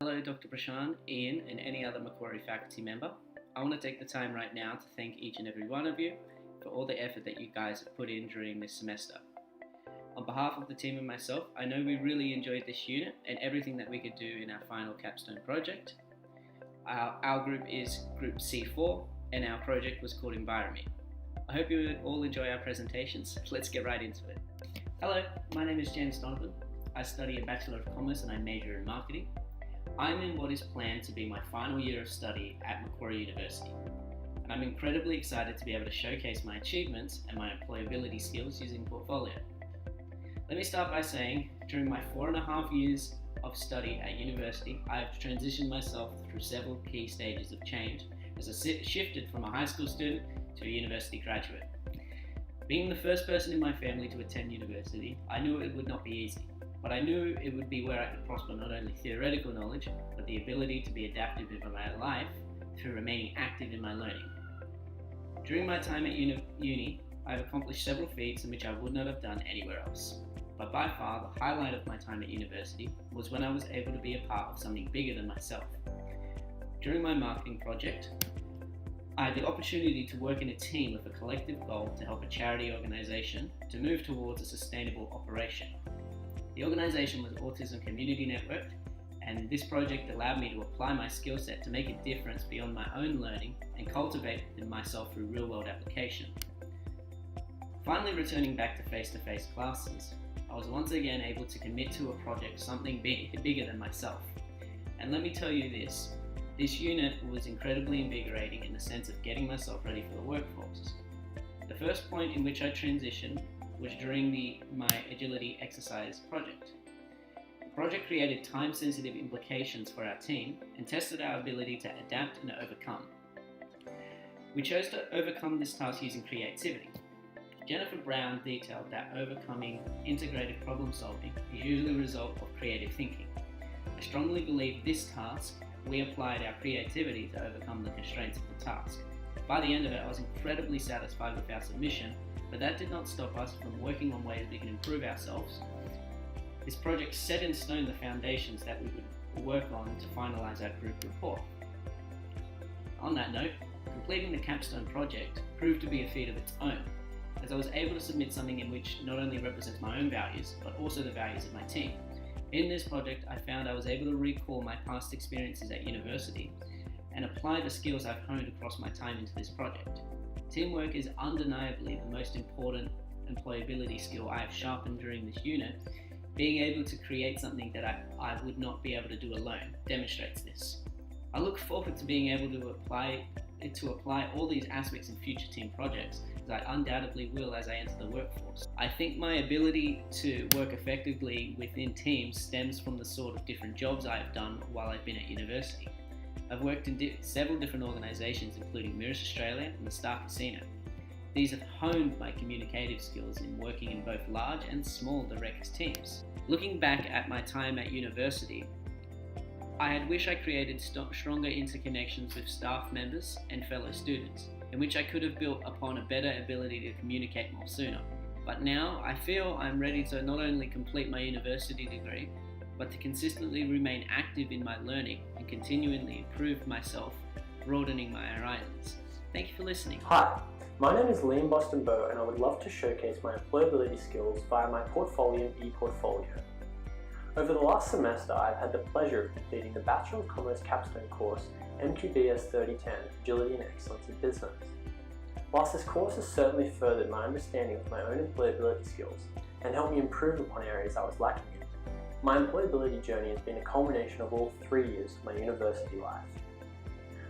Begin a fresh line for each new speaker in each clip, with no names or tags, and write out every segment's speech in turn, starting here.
Hello, Dr. Prashant, Ian, and any other Macquarie faculty member. I want to take the time right now to thank each and every one of you for all the effort that you guys have put in during this semester. On behalf of the team and myself, I know we really enjoyed this unit and everything that we could do in our final capstone project. Our group is Group C4 and our project was called Environment. I hope you all enjoy our presentations. Let's get right into it. Hello, my name is James Donovan. I study a Bachelor of Commerce and I major in Marketing. I'm in what is planned to be my final year of study at Macquarie University, and I'm incredibly excited to be able to showcase my achievements and my employability skills using Portfolio. Let me start by saying, during my 4.5 years of study at university, I have transitioned myself through several key stages of change as I shifted from a high school student to a university graduate. Being the first person in my family to attend university, I knew it would not be easy. But I knew it would be where I could prosper not only theoretical knowledge, but the ability to be adaptive in my life through remaining active in my learning. During my time at uni, I've accomplished several feats in which I would not have done anywhere else. But by far, the highlight of my time at university was when I was able to be a part of something bigger than myself. During my marketing project, I had the opportunity to work in a team with a collective goal to help a charity organisation to move towards a sustainable operation. The organisation was Autism Community Network, and this project allowed me to apply my skill set to make a difference beyond my own learning and cultivate myself through real-world application. Finally returning back to face-to-face classes, I was once again able to commit to a project something bigger than myself. And let me tell you this unit was incredibly invigorating in the sense of getting myself ready for the workforce. The first point in which I transitioned was during my agility exercise project. The project created time-sensitive implications for our team and tested our ability to adapt and overcome. We chose to overcome this task using creativity. Jennifer Brown detailed that overcoming integrated problem solving is usually a result of creative thinking. I strongly believe this task, we applied our creativity to overcome the constraints of the task. By the end of it, I was incredibly satisfied with our submission, but that did not stop us from working on ways we can improve ourselves. This project set in stone the foundations that we would work on to finalise our group report. On that note, completing the Capstone project proved to be a feat of its own, as I was able to submit something in which not only represents my own values, but also the values of my team. In this project, I found I was able to recall my past experiences at university and apply the skills I've honed across my time into this project. Teamwork is undeniably the most important employability skill I have sharpened during this unit. Being able to create something that I would not be able to do alone demonstrates this. I look forward to being able to apply all these aspects in future team projects, as I undoubtedly will as I enter the workforce. I think my ability to work effectively within teams stems from the sort of different jobs I have done while I've been at university. I've worked in several different organisations, including Mirrors Australia and the Star Casino. These have honed my communicative skills in working in both large and small direct teams. Looking back at my time at university, I had wished I created stronger interconnections with staff members and fellow students, in which I could have built upon a better ability to communicate more sooner. But now I feel I'm ready to not only complete my university degree, but to consistently remain active in my learning and continually improve myself, broadening my horizons. Thank you for listening.
Hi, my name is Liam Boston-Bow and I would love to showcase my employability skills via my Portfolio ePortfolio. Over the last semester, I've had the pleasure of completing the Bachelor of Commerce Capstone course, MQBS 3010, Agility and Excellence in Business. Whilst this course has certainly furthered my understanding of my own employability skills and helped me improve upon areas I was lacking in, my employability journey has been a culmination of all 3 years of my university life.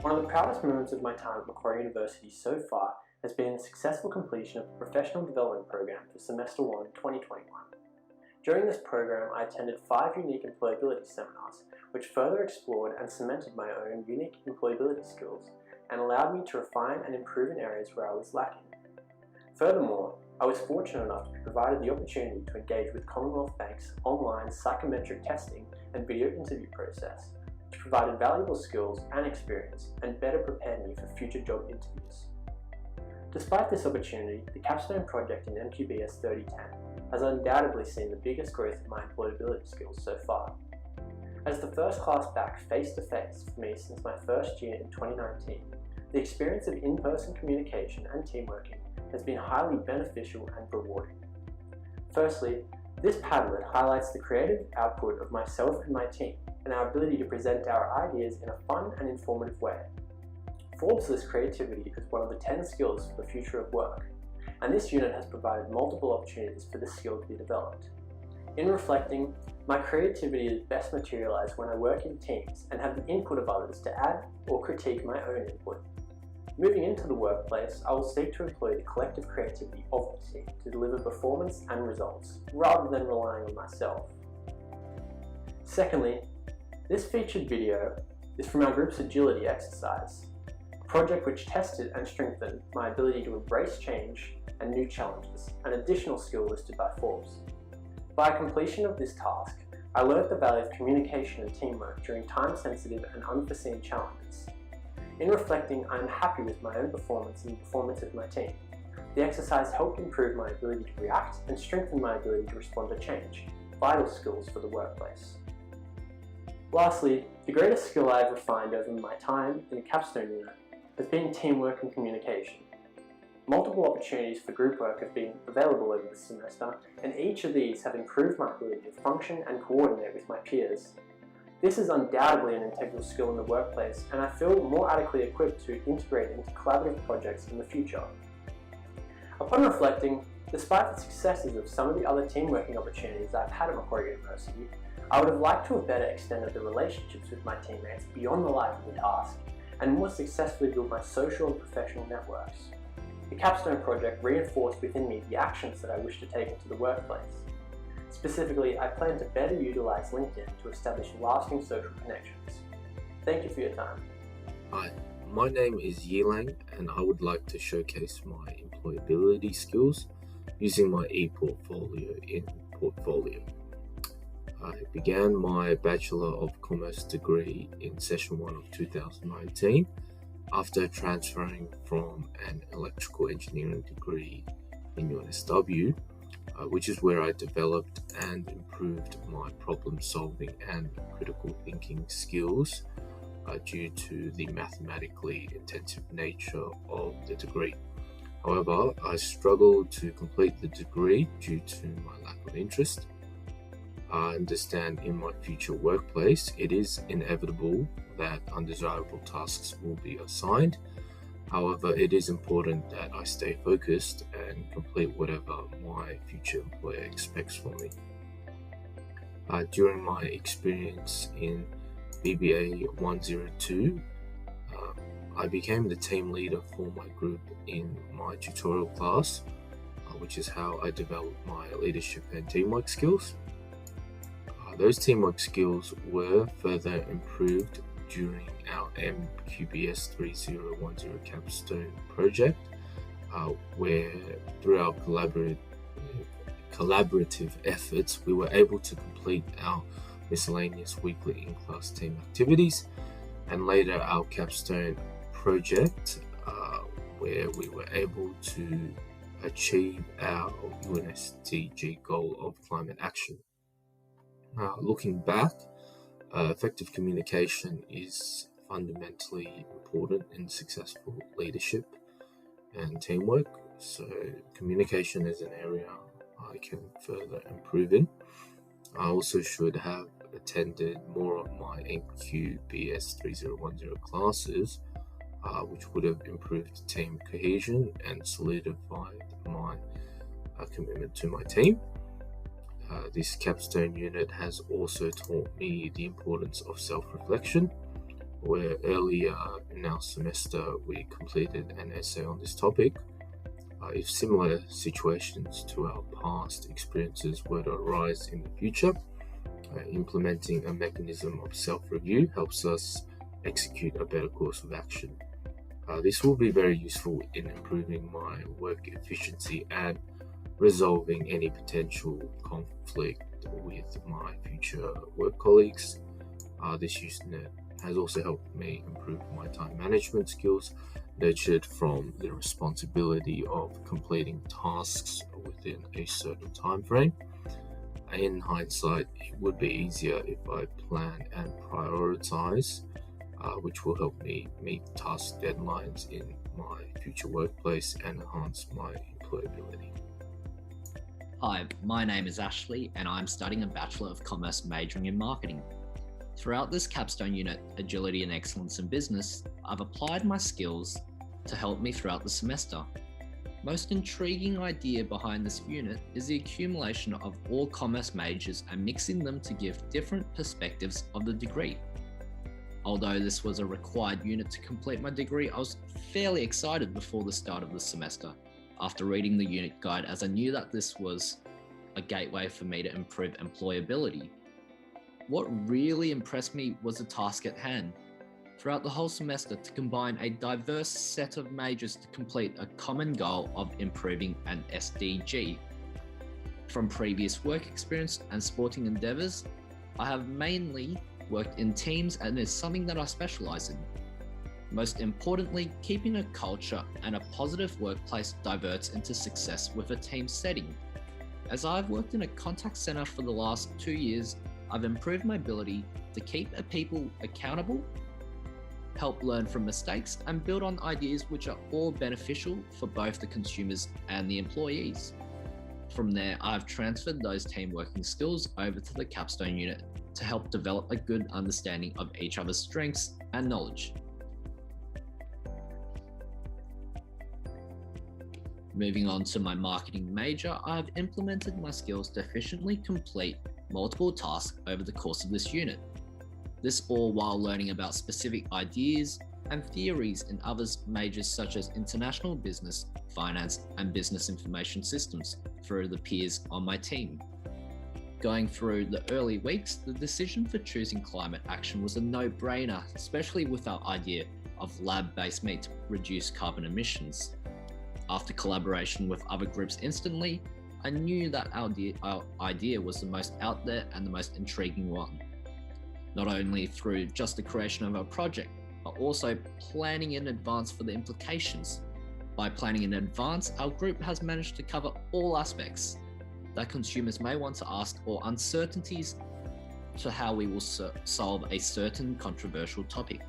One of the proudest moments of my time at Macquarie University so far has been the successful completion of the Professional Development Program for Semester 1 2021. During this program, I attended 5 unique employability seminars, which further explored and cemented my own unique employability skills and allowed me to refine and improve in areas where I was lacking. Furthermore, I was fortunate enough to be provided the opportunity to engage with Commonwealth Bank's online psychometric testing and video interview process, which provided valuable skills and experience and better prepared me for future job interviews. Despite this opportunity, the Capstone project in MQBS 3010 has undoubtedly seen the biggest growth in my employability skills so far. As the first class back face-to-face for me since my first year in 2019, the experience of in-person communication and teamworking has been highly beneficial and rewarding. Firstly, this Padlet highlights the creative output of myself and my team and our ability to present our ideas in a fun and informative way. Forbes lists creativity as one of the 10 skills for the future of work, and this unit has provided multiple opportunities for this skill to be developed. In reflecting, my creativity is best materialized when I work in teams and have the input of others to add or critique my own input. Moving into the workplace, I will seek to employ the collective creativity of the team to deliver performance and results, rather than relying on myself. Secondly, this featured video is from our group's agility exercise, a project which tested and strengthened my ability to embrace change and new challenges, an additional skill listed by Forbes. By completion of this task, I learnt the value of communication and teamwork during time-sensitive and unforeseen challenges. In reflecting, I am happy with my own performance and the performance of my team. The exercise helped improve my ability to react and strengthen my ability to respond to change, vital skills for the workplace. Lastly, the greatest skill I have refined over my time in the Capstone unit has been teamwork and communication. Multiple opportunities for group work have been available over this semester, and each of these have improved my ability to function and coordinate with my peers. This is undoubtedly an integral skill in the workplace, and I feel more adequately equipped to integrate into collaborative projects in the future. Upon reflecting, despite the successes of some of the other teamworking opportunities I've had at Macquarie University, I would have liked to have better extended the relationships with my teammates beyond the life of the task, and more successfully built my social and professional networks. The Capstone project reinforced within me the actions that I wish to take into the workplace. Specifically, I plan to better utilise LinkedIn to establish lasting social connections. Thank you for your time.
Hi, my name is Yilang, and I would like to showcase my employability skills using my e-portfolio in Portfolio. I began my Bachelor of Commerce degree in Session 1 of 2019 after transferring from an electrical engineering degree in UNSW, which is where I developed and improved my problem solving and critical thinking skills due to the mathematically intensive nature of the degree. However, I struggled to complete the degree due to my lack of interest. I understand in my future workplace, it is inevitable that undesirable tasks will be assigned. However, it is important that I stay focused and complete whatever my future employer expects from me. During my experience in BBA 102, I became the team leader for my group in my tutorial class, which is how I developed my leadership and teamwork skills. Those teamwork skills were further improved during our MQBS 3010 Capstone project, where through our collaborative efforts, we were able to complete our miscellaneous weekly in-class team activities, and later our Capstone project, where we were able to achieve our UNSDG goal of climate action. Looking back, effective communication is fundamentally important in successful leadership and teamwork. So communication is an area I can further improve in. I also should have attended more of my NQBS 3010 classes, which would have improved team cohesion and solidified my commitment to my team. This Capstone unit has also taught me the importance of self-reflection, where earlier in our semester we completed an essay on this topic. If similar situations to our past experiences were to arise in the future, implementing a mechanism of self-review helps us execute a better course of action. This will be very useful in improving my work efficiency and resolving any potential conflict with my future work colleagues. This unit has also helped me improve my time management skills, nurtured from the responsibility of completing tasks within a certain time frame, in hindsight, it would be easier if I plan and prioritize, which will help me meet task deadlines in my future workplace and enhance my employability.
Hi, my name is Ashley and I'm studying a Bachelor of Commerce majoring in marketing. Throughout this capstone unit, Agility and Excellence in Business, I've applied my skills to help me throughout the semester. Most intriguing idea behind this unit is the accumulation of all commerce majors and mixing them to give different perspectives of the degree. Although this was a required unit to complete my degree, I was fairly excited before the start of the semester after reading the unit guide, as I knew that this was a gateway for me to improve employability. What really impressed me was the task at hand. Throughout the whole semester, to combine a diverse set of majors to complete a common goal of improving an SDG. From previous work experience and sporting endeavours, I have mainly worked in teams and is something that I specialise in. Most importantly, keeping a culture and a positive workplace diverts into success with a team setting. As I've worked in a contact centre for the last 2 years, I've improved my ability to keep people accountable, help learn from mistakes, and build on ideas which are all beneficial for both the consumers and the employees. From there, I've transferred those team working skills over to the Capstone unit to help develop a good understanding of each other's strengths and knowledge. Moving on to my marketing major, I have implemented my skills to efficiently complete multiple tasks over the course of this unit. This all while learning about specific ideas and theories in other majors such as international business, finance, and business information systems through the peers on my team. Going through the early weeks, the decision for choosing climate action was a no-brainer, especially with our idea of lab-based meat to reduce carbon emissions. After collaboration with other groups instantly, I knew that our idea was the most out there and the most intriguing one. Not only through just the creation of our project, but also planning in advance for the implications. By planning in advance, our group has managed to cover all aspects that consumers may want to ask or uncertainties to how we will solve a certain controversial topic.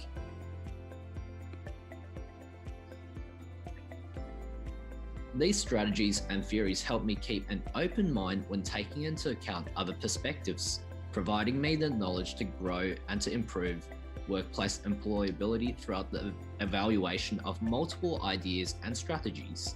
These strategies and theories help me keep an open mind when taking into account other perspectives, providing me the knowledge to grow and to improve workplace employability throughout the evaluation of multiple ideas and strategies.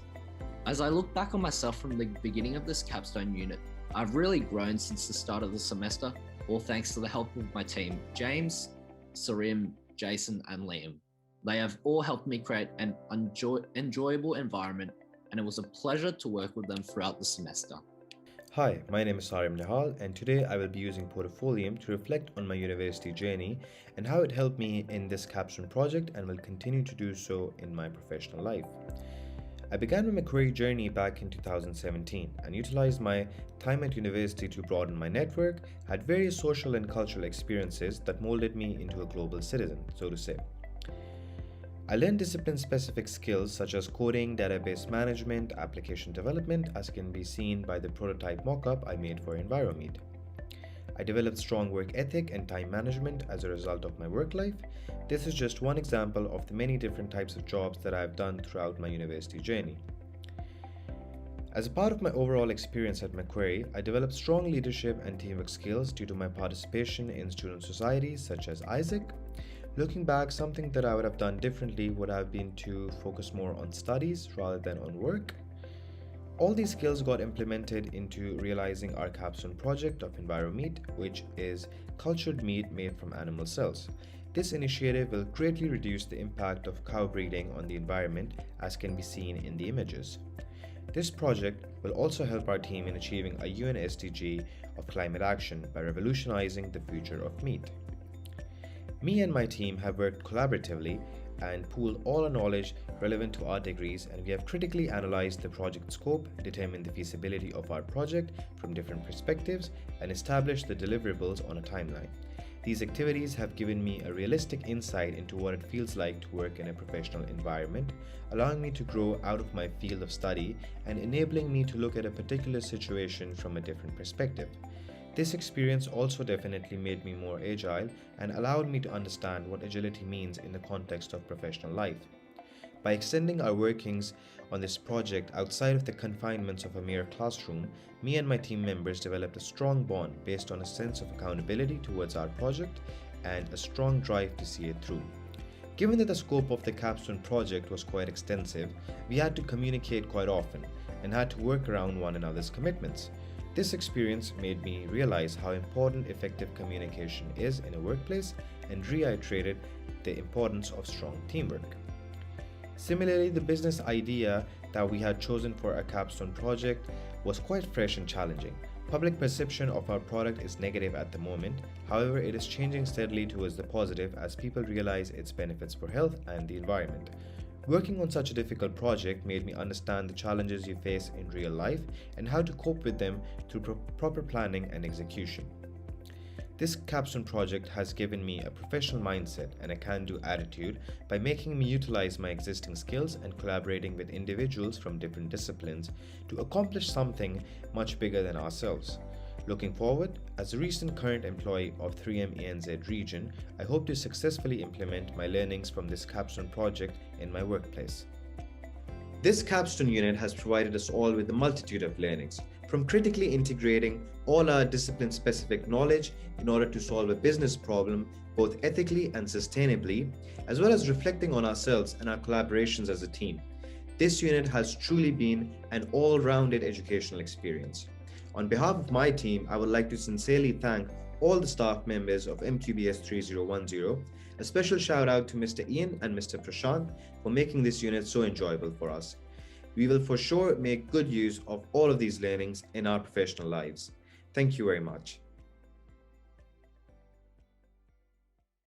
As I look back on myself from the beginning of this capstone unit, I've really grown since the start of the semester, all thanks to the help of my team, James, Sarim, Jason, and Liam. They have all helped me create an enjoyable environment, and it was a pleasure to work with them throughout the semester.
Hi, my name is Sarim Nihal, and today I will be using Portfolium to reflect on my university journey and how it helped me in this capstone project and will continue to do so in my professional life. I began my career journey back in 2017 and utilized my time at university to broaden my network, had various social and cultural experiences that molded me into a global citizen, so to say. I learned discipline-specific skills such as coding, database management, application development, as can be seen by the prototype mockup I made for EnviroMeet. I developed strong work ethic and time management as a result of my work life. This is just one example of the many different types of jobs that I have done throughout my university journey. As a part of my overall experience at Macquarie, I developed strong leadership and teamwork skills due to my participation in student societies such as Isaac. Looking back, something that I would have done differently would have been to focus more on studies rather than on work. All these skills got implemented into realizing our capstone project of EnviroMeet, which is cultured meat made from animal cells. This initiative will greatly reduce the impact of cow breeding on the environment, as can be seen in the images. This project will also help our team in achieving a UN SDG of climate action by revolutionizing the future of meat. Me and my team have worked collaboratively and pooled all our knowledge relevant to our degrees, and we have critically analyzed the project scope, determined the feasibility of our project from different perspectives, and established the deliverables on a timeline. These activities have given me a realistic insight into what it feels like to work in a professional environment, allowing me to grow out of my field of study and enabling me to look at a particular situation from a different perspective. This experience also definitely made me more agile and allowed me to understand what agility means in the context of professional life. By extending our workings on this project outside of the confinements of a mere classroom, me and my team members developed a strong bond based on a sense of accountability towards our project and a strong drive to see it through. Given that the scope of the Capstone project was quite extensive, we had to communicate quite often and had to work around one another's commitments. This experience made me realize how important effective communication is in a workplace and reiterated the importance of strong teamwork. Similarly, the business idea that we had chosen for our Capstone project was quite fresh and challenging. Public perception of our product is negative at the moment, however, it is changing steadily towards the positive as people realize its benefits for health and the environment. Working on such a difficult project made me understand the challenges you face in real life and how to cope with them through proper planning and execution. This Capstone project has given me a professional mindset and a can-do attitude by making me utilize my existing skills and collaborating with individuals from different disciplines to accomplish something much bigger than ourselves. Looking forward, as a recent current employee of 3M ANZ region, I hope to successfully implement my learnings from this Capstone project in my workplace. This Capstone unit has provided us all with a multitude of learnings, from critically integrating all our discipline-specific knowledge in order to solve a business problem both ethically and sustainably, as well as reflecting on ourselves and our collaborations as a team. This unit has truly been an all-rounded educational experience. On behalf of my team, I would like to sincerely thank all the staff members of MQBS 3010. A special shout out to Mr. Ian and Mr. Prashant for making this unit so enjoyable for us. We will for sure make good use of all of these learnings in our professional lives. Thank you very much.